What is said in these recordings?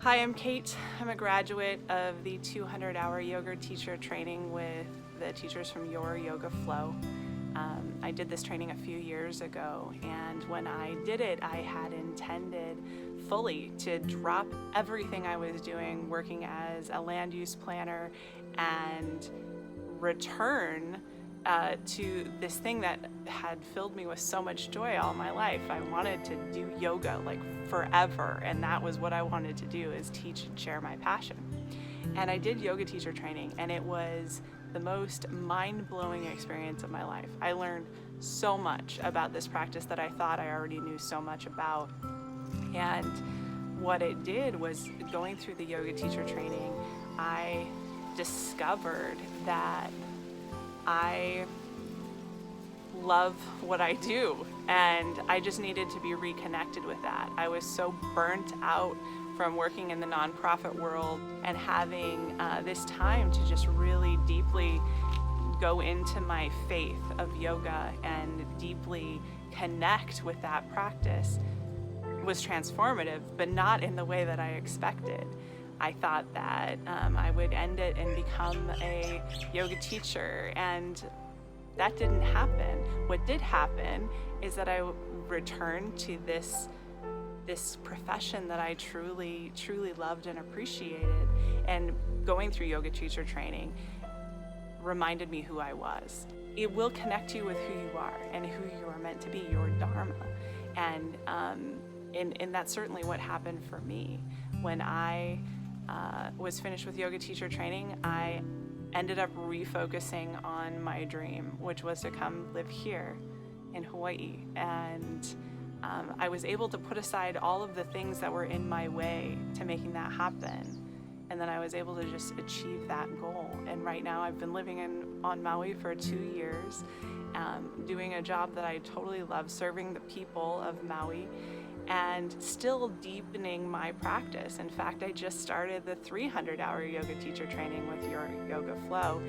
Hi, I'm Kate. I'm a graduate of the 200-hour yoga teacher training with the teachers from Your Yoga Flow. I did this training a few years ago, and when I did it, I had intended fully to drop everything I was doing, working as a land use planner, and return to this thing that had filled me with so much joy all my life. I wanted to do yoga like forever, and that was what I wanted to do, is teach and share my passion. And I did yoga teacher training, and it was the most mind-blowing experience of my life. I learned so much about this practice that I thought I already knew so much about. And what it did was, going through the yoga teacher training, I discovered that I love what I do, and I just needed to be reconnected with that. I was so burnt out from working in the nonprofit world and having this time to just really deeply go into my faith of yoga and deeply connect with that practice was transformative, but not in the way that I expected. I thought that I would end it and become a yoga teacher, and that didn't happen. What did happen is that I returned to this profession that I truly loved and appreciated, and going through yoga teacher training reminded me who I was. It will connect you with who you are and who you are meant to be, your dharma. And that's certainly what happened for me. When I was finished with yoga teacher training, I ended up refocusing on my dream, which was to come live here in Hawaii. And I was able to put aside all of the things that were in my way to making that happen. And then I was able to just achieve that goal. And right now I've been living on Maui for 2 years, doing a job that I totally love, serving the people of Maui, and still deepening my practice. In fact, I just started the 300-hour yoga teacher training with Your Yoga Flow,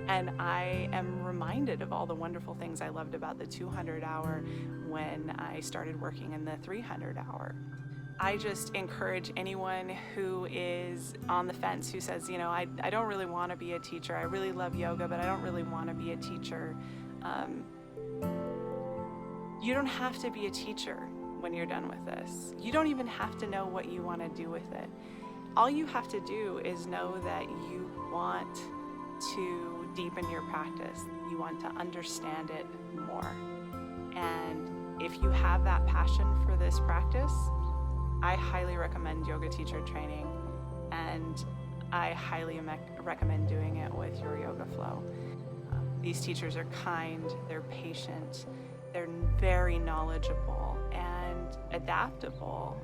and I am reminded of all the wonderful things I loved about the 200-hour when I started working in the 300-hour. I just encourage anyone who is on the fence, who says, I don't really want to be a teacher. I really love yoga, but I don't really want to be a teacher. You don't have to be a teacher when you're done with this. You don't even have to know what you want to do with it. All you have to do is know that you want to deepen your practice. You want to understand it more. And if you have that passion for this practice, I highly recommend yoga teacher training, and I highly recommend doing it with Your Yoga Flow. These teachers are kind, they're patient, they're very knowledgeable and adaptable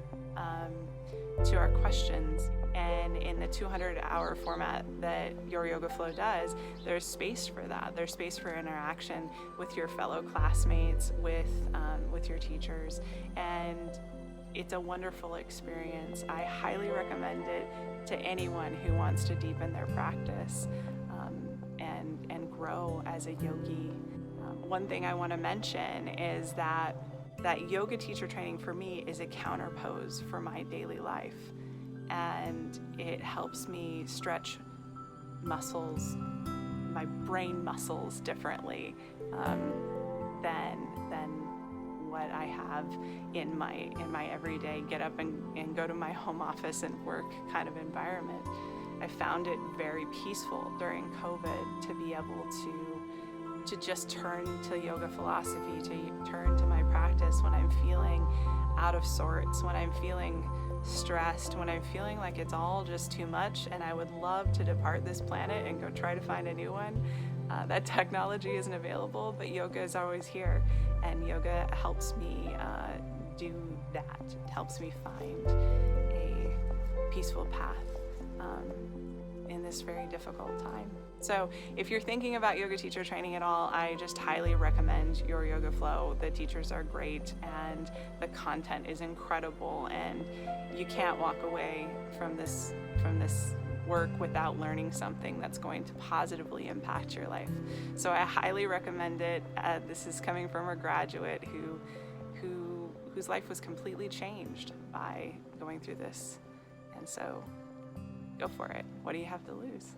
to our questions. And in the 200-hour format that Your Yoga Flow does, there's space for that. There's space for interaction with your fellow classmates, with your teachers, and it's a wonderful experience. I highly recommend it to anyone who wants to deepen their practice and grow as a yogi. One thing I want to mention is that yoga teacher training for me is a counterpose for my daily life, and it helps me stretch muscles, my brain muscles, differently than what I have in my everyday get up and go to my home office and work kind of environment. I found it very peaceful during COVID to be able to just turn to yoga philosophy, to turn to my practice when I'm feeling out of sorts, when I'm feeling stressed, when I'm feeling like it's all just too much and I would love to depart this planet and go try to find a new one. That technology isn't available, but yoga is always here, and yoga helps me do that. It helps me find a peaceful path in this very difficult time. So if you're thinking about yoga teacher training at all, I just highly recommend Your Yoga Flow. The teachers are great and the content is incredible, and you can't walk away from this work without learning something that's going to positively impact your life. So I highly recommend it. This is coming from a graduate whose life was completely changed by going through this And so go for it. What do you have to lose?